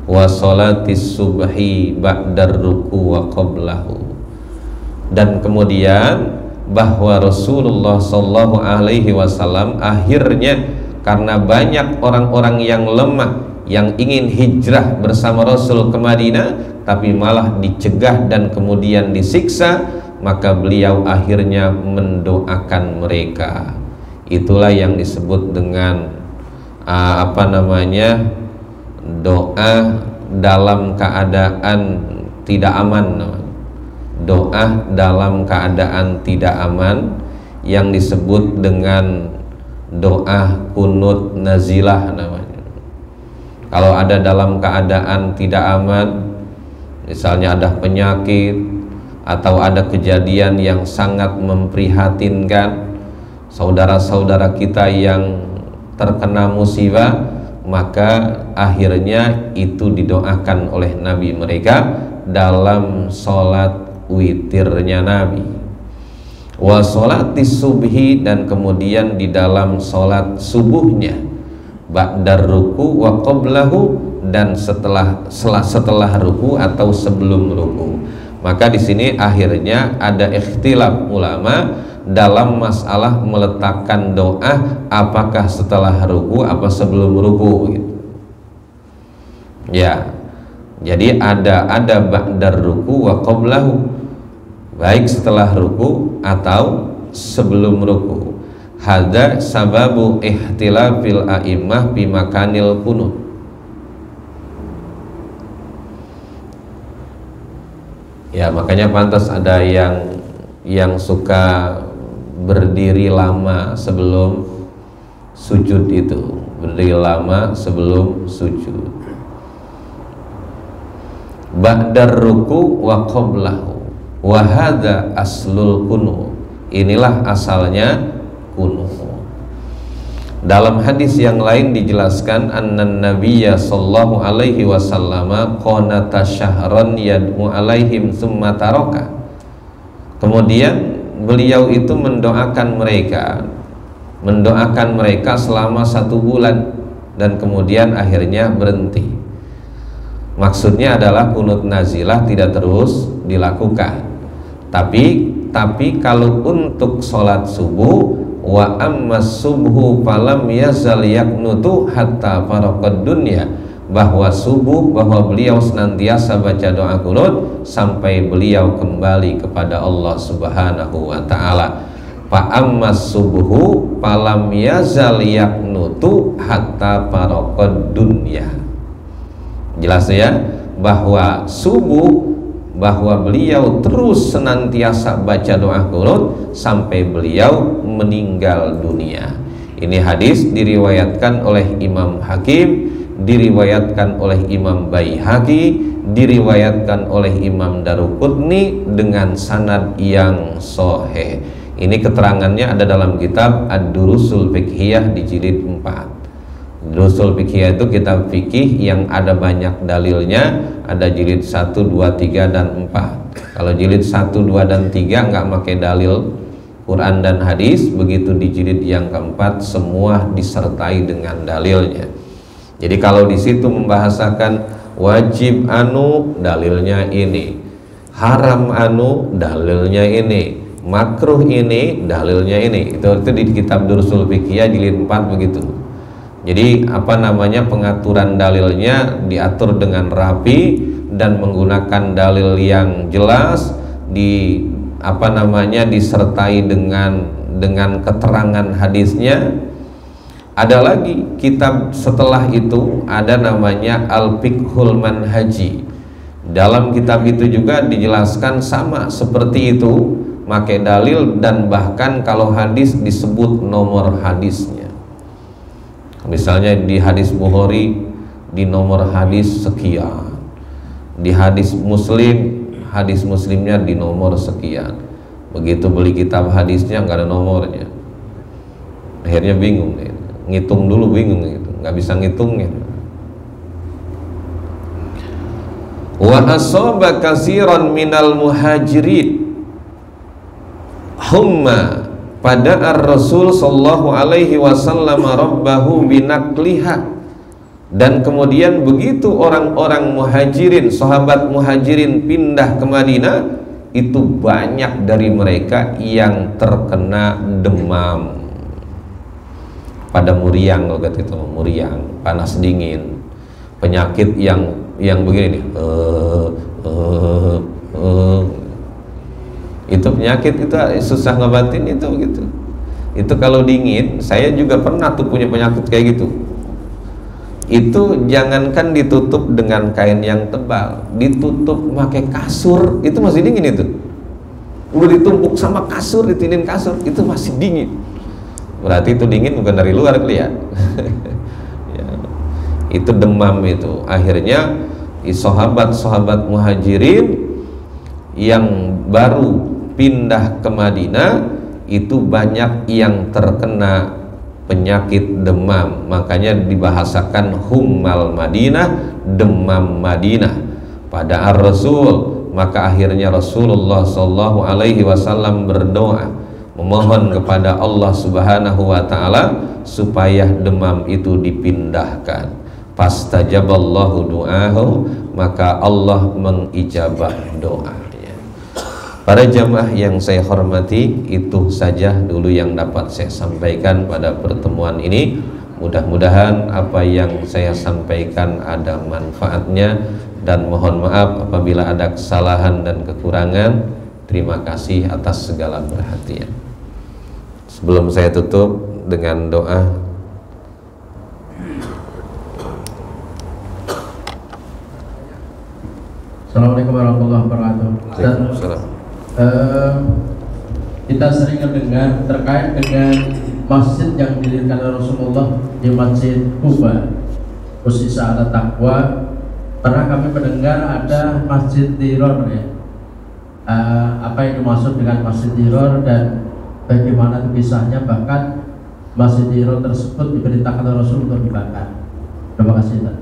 wa salatis subhi ba'dar ruku wa qablahu. Dan kemudian bahwa Rasulullah sallallahu alaihi wasallam akhirnya, karena banyak orang-orang yang lemah yang ingin hijrah bersama Rasul ke Madinah tapi malah dicegah dan kemudian disiksa, maka beliau akhirnya mendoakan mereka. Itulah yang disebut dengan doa dalam keadaan tidak aman. Doa dalam keadaan tidak aman yang disebut dengan doa kunut nazilah namanya. Kalau ada dalam keadaan tidak aman, misalnya ada penyakit atau ada kejadian yang sangat memprihatinkan, saudara-saudara kita yang terkena musibah, maka akhirnya itu didoakan oleh Nabi mereka dalam sholat witirnya Nabi, wa sholatis subhi, dan kemudian di dalam sholat subuhnya, ba'dar ruku wa qablahu, dan setelah ruku atau sebelum ruku. Maka di sini akhirnya ada ikhtilaf ulama dalam masalah meletakkan doa, apakah setelah ruku apa sebelum ruku gitu. Ya, jadi ada ba'dar ruku wa qablahu, baik setelah ruku atau sebelum ruku. Hadza sababu ikhtilafil a'immah bi makanil qunut. Ya, makanya pantas ada yang suka berdiri lama sebelum sujud itu, berdiri lama sebelum sujud. ba'dar ruku wa qablahu wa hadza aslul qunut. Inilah asalnya qunut. Dalam hadis yang lain dijelaskan annan nabiyya sallallahu alaihi wasallam qanata syahran yad'u alaihim tsumma taraka. Kemudian beliau itu mendoakan mereka selama 1 bulan dan kemudian akhirnya berhenti. Maksudnya adalah kunut nazilah tidak terus dilakukan. Tapi kalau untuk sholat subuh, wa amma subhu falam yazal yaknutu hatta faraqad dunya, bahwa beliau senantiasa baca doa kunut sampai beliau kembali kepada Allah Subhanahu wa taala. Fa amma subhu falam yazal yaknutu hatta faraqad dunya. Jelas ya, bahwa beliau terus senantiasa baca doa qunut sampai beliau meninggal dunia. Ini hadis diriwayatkan oleh Imam Hakim, diriwayatkan oleh Imam Baihaqi, diriwayatkan oleh Imam Daruqutni dengan sanad yang sahih. Ini keterangannya ada dalam kitab Ad-Durusul Fiqhiyah di jilid 4. Durusul Fiqhiyah itu kitab fikih yang ada banyak dalilnya, ada jilid 1, 2, 3, dan 4. Kalau jilid 1, 2, dan 3 nggak pakai dalil Quran dan hadis, begitu di jilid yang keempat semua disertai dengan dalilnya. Jadi kalau di situ membahasakan wajib anu, dalilnya ini, haram anu, dalilnya ini, makruh ini, dalilnya ini. Itu di kitab Durusul Fiqhiyah jilid 4 begitu. Jadi pengaturan dalilnya diatur dengan rapi dan menggunakan dalil yang jelas, disertai dengan keterangan hadisnya. Ada lagi kitab setelah itu ada namanya Al-Fiqhul Manhaji. Dalam kitab itu juga dijelaskan sama seperti itu, pakai dalil dan bahkan kalau hadis disebut nomor hadisnya. Misalnya di hadis Bukhari di nomor hadis sekian, di hadis Muslimnya di nomor sekian. Begitu beli kitab hadisnya nggak ada nomornya, akhirnya bingung, ngitung dulu bingung gitu, nggak bisa ngitungnya. Wa asaba katsiran minal muhajirin humma pada Rasul sallallahu alaihi wasallam rabbahu binakliha. Dan kemudian begitu orang-orang muhajirin, sahabat muhajirin pindah ke Madinah, itu banyak dari mereka yang terkena demam. Pada muriang, kalau kata itu muriang, panas dingin, penyakit yang begini nih, itu penyakit itu susah ngobatin itu gitu. Itu kalau dingin, saya juga pernah tuh punya penyakit kayak gitu. Itu jangankan ditutup dengan kain yang tebal, ditutup pakai kasur itu masih dingin itu. Udah ditumpuk sama kasur, ditinin kasur itu masih dingin. Berarti itu dingin bukan dari luar kali ya. Ya. Itu demam itu. Akhirnya sahabat-sahabat muhajirin yang baru pindah ke Madinah itu banyak yang terkena penyakit demam. Makanya dibahasakan hummal Madinah, demam Madinah pada Ar-Rasul. Maka akhirnya Rasulullah sallallahu alaihi wasallam berdoa memohon kepada Allah Subhanahu wa taala supaya demam itu dipindahkan. Fastajaballahu du'ahu, maka Allah mengijabah doa. Para jamaah yang saya hormati, itu saja dulu yang dapat saya sampaikan pada pertemuan ini. Mudah-mudahan apa yang saya sampaikan ada manfaatnya, dan mohon maaf apabila ada kesalahan dan kekurangan. Terima kasih atas segala perhatian. Sebelum saya tutup dengan doa, Assalamualaikum warahmatullahi wabarakatuh. Waalaikumsalam. Kita sering mendengar terkait dengan masjid yang didirikan oleh Rasulullah di Masjid Quba, khusus ala takwa, pernah kami mendengar ada masjid tiror ya. Apa yang dimaksud dengan masjid tiror dan bagaimana kisahnya, bahkan masjid tiror tersebut diperintahkan oleh Rasul untuk dibakar. Terima kasih.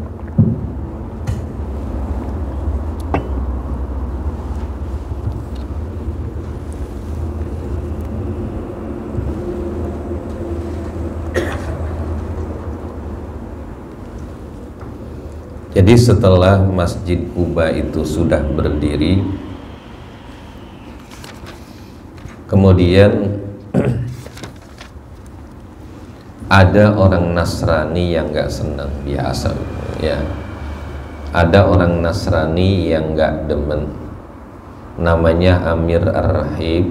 Jadi setelah Masjid Kuba itu sudah berdiri, kemudian ada orang Nasrani yang nggak senang, biasa ya. Ada orang Nasrani yang nggak demen, namanya Amir Ar-Rahib,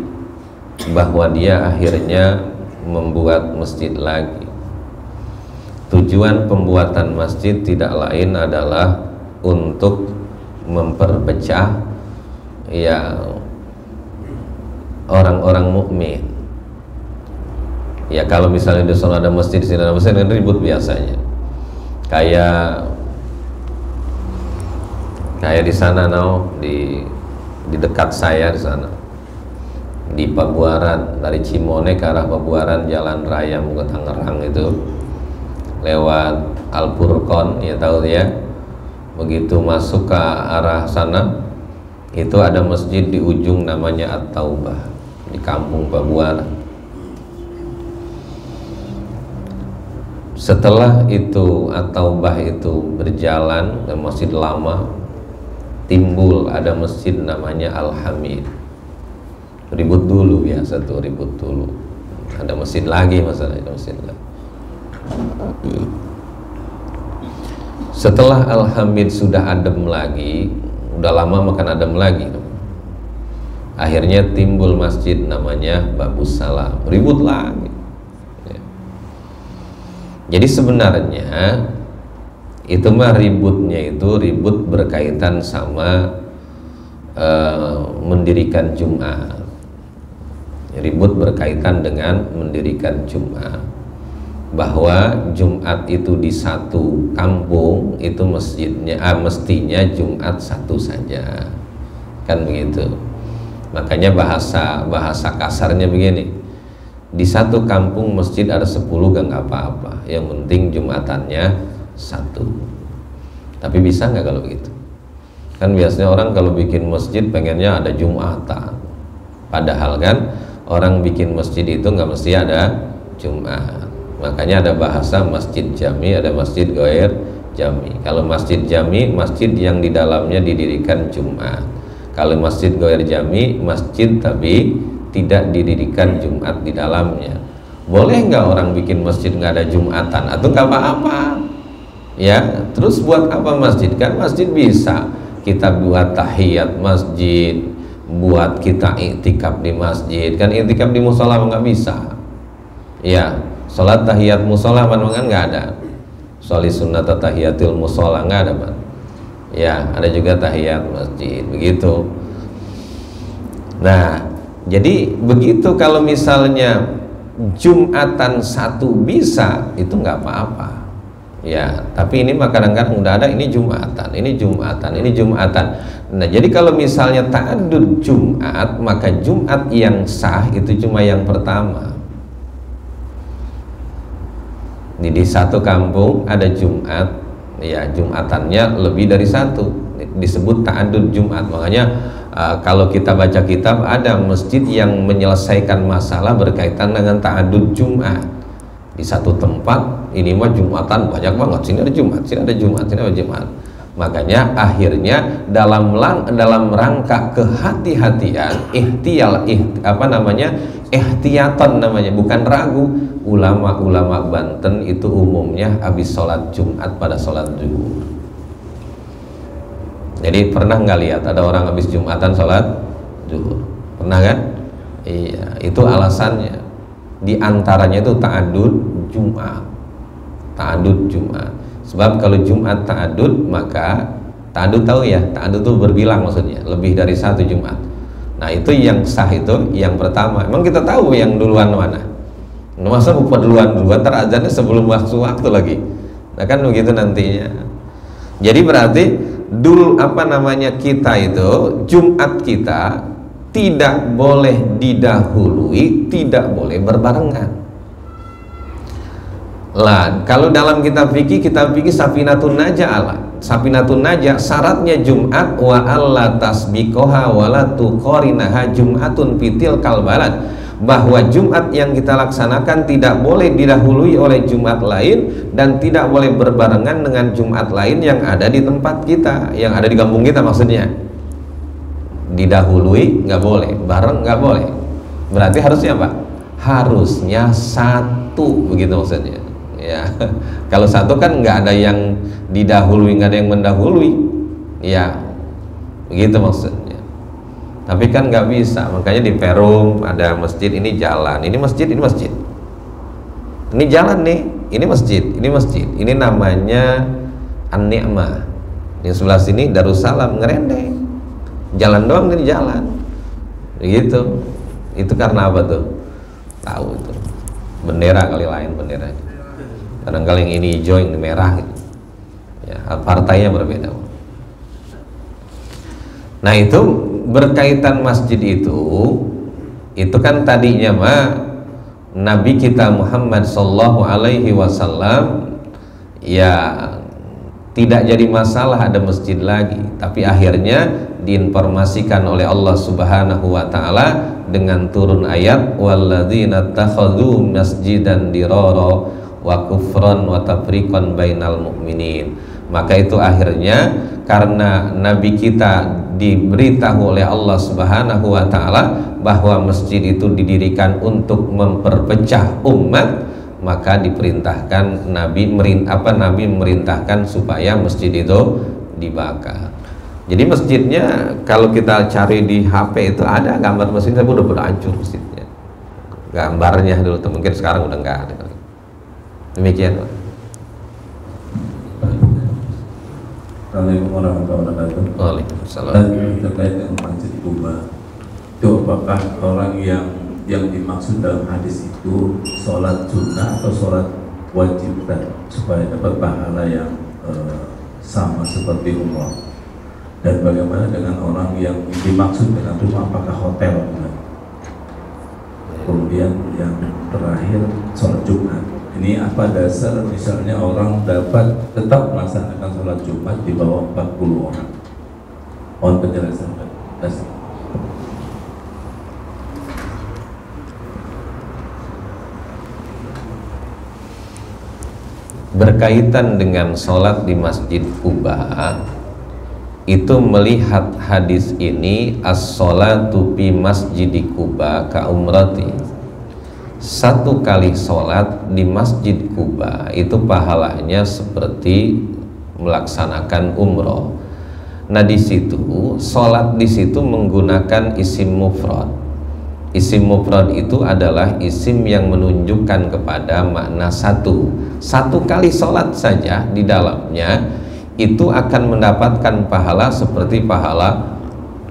bahwa dia akhirnya membuat masjid lagi. Tujuan pembuatan masjid tidak lain adalah untuk memperpecah ya orang-orang mukmin. Ya kalau misalnya di sana ada masjid, di sini ada masjid, kan ribut biasanya. Kayak di sana di dekat saya di sana, di Pabuaran, dari Cimone ke arah Pabuaran, jalan raya ke Tangerang itu, lewat Al-Furqon, ya tahu ya. Begitu masuk ke arah sana, itu ada masjid di ujung namanya At-Taubah, di kampung Pabuaran. Setelah itu At-Taubah itu berjalan, dan masjid lama, timbul ada masjid namanya Al-Hamid. Ribut dulu biasa tuh, ribut dulu. Ada masjid lagi, masalahnya masjid lagi. Setelah Al-Hamid sudah adem lagi, udah lama makan adem lagi, akhirnya timbul masjid namanya Babus Salam, ribut lagi ya. Jadi sebenarnya itu mah ributnya itu ribut berkaitan sama mendirikan Jumat, ribut berkaitan dengan mendirikan Jumat, bahwa Jumat itu di satu kampung itu mestinya Jumat satu saja, kan begitu. Makanya bahasa kasarnya begini, di satu kampung masjid ada 10 gak apa-apa, yang penting Jumatannya satu. Tapi bisa nggak kalau begitu? Kan biasanya orang kalau bikin masjid pengennya ada Jumatan, padahal kan orang bikin masjid itu nggak mesti ada Jumat. Makanya ada bahasa masjid jami, ada masjid ghair jami. Kalau masjid jami, masjid yang di dalamnya didirikan Jumat. Kalau masjid ghair jami, masjid tapi tidak didirikan Jumat di dalamnya. Boleh nggak orang bikin masjid nggak ada Jumatan? Atau nggak apa-apa? Ya, terus buat apa masjid? Kan masjid bisa kita buat tahiyat masjid, buat kita iktikaf di masjid. Kan iktikaf di musola nggak bisa? Ya. Salat tahiyat musola kan nggak ada. Sholi sunnat tahiyatul musola nggak ada, Pak. Ya, ada juga tahiyat masjid, begitu. Nah, jadi begitu kalau misalnya Jumatan satu bisa, itu nggak apa-apa. Ya, tapi ini mah kadang-kadang udah ada ini Jumatan, ini Jumatan, ini Jumatan. Nah, jadi kalau misalnya ta'addud Jumat, maka Jumat yang sah itu cuma yang pertama. Di satu kampung ada Jumat, ya Jumatannya lebih dari satu, disebut ta'addud Jumat. Makanya kalau kita baca kitab ada masjid yang menyelesaikan masalah berkaitan dengan ta'addud Jumat. Di satu tempat ini mah Jumatan banyak banget, sini ada Jumat, sini ada Jumat, sini ada Jumat. Makanya akhirnya dalam rangka kehati-hatian, ihtiyatan namanya, bukan ragu. Ulama-ulama Banten itu umumnya habis sholat Jumat pada sholat zuhur. Jadi pernah nggak lihat ada orang habis Jumatan sholat zuhur? Pernah kan? Iya, itu alasannya. Di antaranya itu ta'addud Jumat. Ta'addud Jumat. Sebab kalau Jumat ta'addud, maka ta'addud tahu ya, ta'addud itu berbilang maksudnya, lebih dari satu Jumat. Nah, itu yang sah itu yang pertama. Emang kita tahu yang duluan mana? Masa lupa duluan ntar azannya sebelum waktu lagi. Nah kan begitu nantinya. Jadi berarti kita itu Jumat kita tidak boleh didahului, tidak boleh berbarengan. Lah, kalau dalam kitab fikih Safinatun Najah syaratnya Jumat wa alla tasbiqoha wa la tuqarinaha Jumatun fitil kalbalad, bahwa Jumat yang kita laksanakan tidak boleh didahului oleh Jumat lain dan tidak boleh berbarengan dengan Jumat lain yang ada di tempat kita, yang ada di kampung kita. Maksudnya didahului nggak boleh, bareng nggak boleh. Berarti harusnya apa? Harusnya satu, begitu maksudnya ya. Kalau satu kan nggak ada yang didahului, nggak ada yang mendahului ya, begitu maksudnya. Tapi kan nggak bisa, makanya di Perum ada masjid, ini jalan, ini masjid, ini masjid, ini jalan nih, ini masjid, ini masjid, ini namanya An-Ni'mah. Yang sebelah sini Darussalam, ngerendeng, jalan doang, ini jalan, begitu. Itu karena apa tuh? Tahu itu bendera kali, lain benderanya. Kadang-kadang yang ini hijau, yang ini merah gitu. Ya, partainya berbeda. Nah, itu berkaitan masjid itu kan tadinya mah Nabi kita Muhammad sallallahu alaihi wasallam ya tidak jadi masalah ada masjid lagi, tapi akhirnya diinformasikan oleh Allah Subhanahu wa taala dengan turun ayat walladzina takhadhu masjidan dirara wa kufran wa tafriqan bainal mu'minin. Maka itu akhirnya karena Nabi kita diberitahu oleh Allah Subhanahu wa taala bahwa masjid itu didirikan untuk memperpecah umat, maka diperintahkan Nabi memerintahkan supaya masjid itu dibakar. Jadi masjidnya kalau kita cari di HP itu ada gambar masjidnya, tapi udah berancur masjidnya. Gambarnya dulu tuh, mungkin sekarang udah enggak ada. Demikian. Assalamualaikum warahmatullahi wabarakatuh. Waalaikumsalam. Terkait dengan Masjid Kuba, itu apakah orang yang dimaksud dalam hadis itu sholat sunnah atau sholat wajib supaya dapat pahala yang sama seperti umrah? Dan bagaimana dengan orang yang dimaksud dengan rumah, apakah hotel? Kemudian yang terakhir sholat Jumat. Ini apa dasar misalnya orang dapat tetap melaksanakan sholat Jumat di bawah 40 orang? Mohon penjelasan. Berkaitan dengan sholat di Masjid Kuba, itu melihat hadis ini as-sholatu fi masjidi Kuba ka umrati. Satu kali sholat di Masjid Kuba itu pahalanya seperti melaksanakan umroh. Nah, di situ sholat di situ menggunakan isim mufrad. Isim mufrad itu adalah isim yang menunjukkan kepada makna satu. Satu kali sholat saja di dalamnya itu akan mendapatkan pahala seperti pahala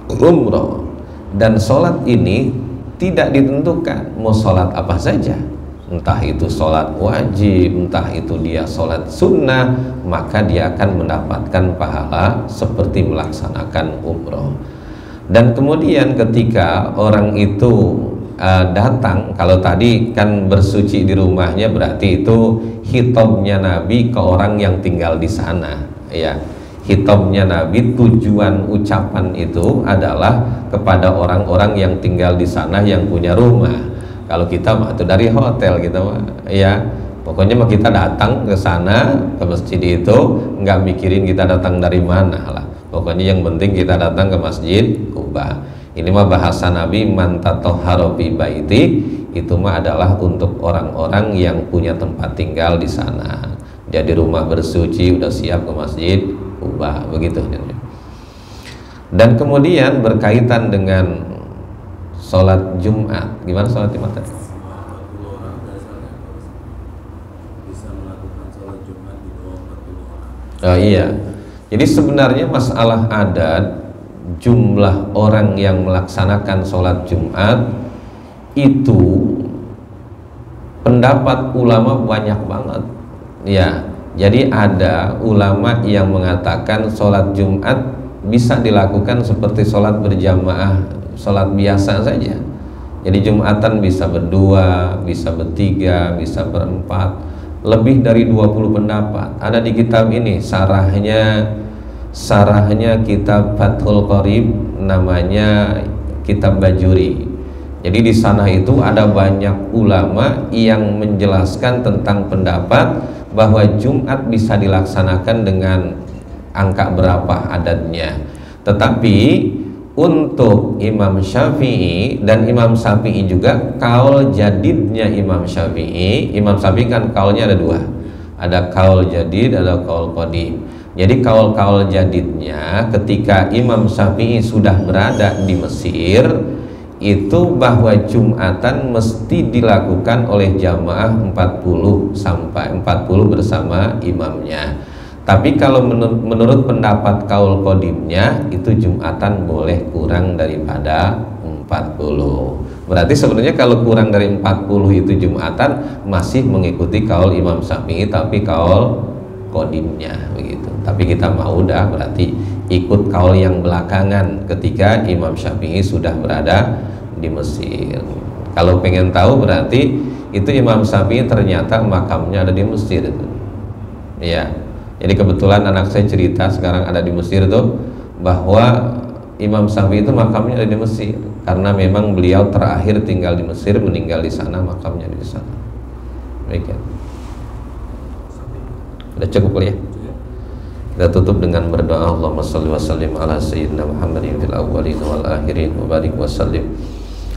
umroh. Dan sholat ini tidak ditentukan mau sholat apa saja, entah itu sholat wajib, entah itu dia sholat sunnah, maka dia akan mendapatkan pahala seperti melaksanakan umroh. Dan kemudian ketika orang itu datang, kalau tadi kan bersuci di rumahnya, berarti itu hitobnya Nabi ke orang yang tinggal di sana ya. Hitobnya Nabi, tujuan ucapan itu adalah kepada orang-orang yang tinggal di sana yang punya rumah. Kalau kita mah itu dari hotel kita mah ya, pokoknya mah kita datang ke sana ke masjid itu nggak mikirin kita datang dari mana lah. Pokoknya yang penting kita datang ke Masjid Kuba. Ini mah bahasa Nabi man tatahhara fi baiti, itu mah adalah untuk orang-orang yang punya tempat tinggal di sana. Dia di rumah bersuci udah siap ke Masjid Kuba, begitu. Dan kemudian berkaitan dengan sholat Jumat, gimana sholat Jumat tadi? Oh iya, jadi sebenarnya masalah adat jumlah orang yang melaksanakan sholat Jumat itu pendapat ulama banyak banget ya. Jadi ada ulama yang mengatakan sholat Jumat bisa dilakukan seperti sholat berjamaah, sholat biasa saja. Jadi Jumatan bisa berdua, bisa bertiga, bisa berempat, lebih dari 20 pendapat. Ada di kitab ini sarahnya kitab Fathul Qorib, namanya kitab Bajuri. Jadi di sana itu ada banyak ulama yang menjelaskan tentang pendapat bahwa Jumat bisa dilaksanakan dengan angka berapa adatnya. Tetapi untuk Imam Syafi'i dan Imam Syafi'i juga, kaul jadidnya Imam Syafi'i kan kaulnya ada dua, ada kaul jadid, ada kaul qadim. Jadi kaul jadidnya ketika Imam Syafi'i sudah berada di Mesir itu bahwa Jumatan mesti dilakukan oleh jamaah 40 sampai 40 bersama imamnya. Tapi kalau menurut pendapat kaul qadimnya itu Jumatan boleh kurang daripada 40. Berarti sebenarnya kalau kurang dari 40 itu Jumatan masih mengikuti kaul Imam Syafi'i, tapi kaul qadimnya begitu. Tapi kita mau dah berarti ikut kaul yang belakangan ketika Imam Syafi'i sudah berada di Mesir. Kalau pengen tahu berarti itu Imam Syafi'i ternyata makamnya ada di Mesir itu. Ya. Jadi kebetulan anak saya cerita sekarang ada di Mesir tuh, bahwa Imam Syafi'i itu makamnya ada di Mesir karena memang beliau terakhir tinggal di Mesir, meninggal di sana, makamnya di sana. Baik ya. Udah cukup kali ya. Kita tutup dengan berdoa. Allahumma shalli wa sallim ala sayyidina Muhammadin fil awwalin wal akhirin wa barik wa sallim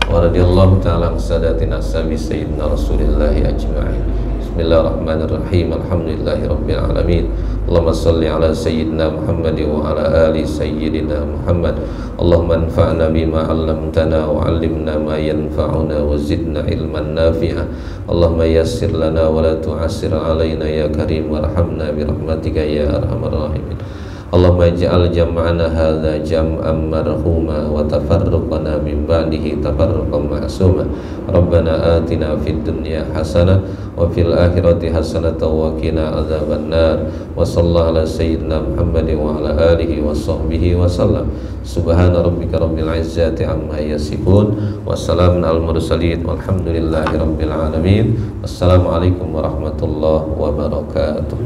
wa radhiyallahu ta'ala an sadatina sabi sayyidina Rasulillahi ajma'in. Bismillahirrahmanirrahim. Alhamdulillahi rabbil alamin. Allahumma salli ala sayyidina Muhammad wa ala ali sayyidina Muhammad. Allahumma anfa'na bima 'allamtana wa 'allimna ma yanfa'una wa zidna ilman nafi'a. Allahumma yassir lana wa la tu'assir 'alaina ya karim warhamna bi rahmatika ya arhamar rahimin. Allahumma ij'al jam'ana hadza jam'an marhuma wa tafarruqana min ba'dihi tafarruqan ma'suma. Rabbana atina fid dunya hasanah wa fil akhirati hasanatan wa qina adzabannar. Wa sallallahu ala sayyidina Muhammad wa ala alihi wa sahbihi wa sallam. Subhana rabbika rabbil izzati amma yasifun wa salamun al mursalin walhamdulillahi rabbil alamin. Wassalamualaikum warahmatullahi wabarakatuh.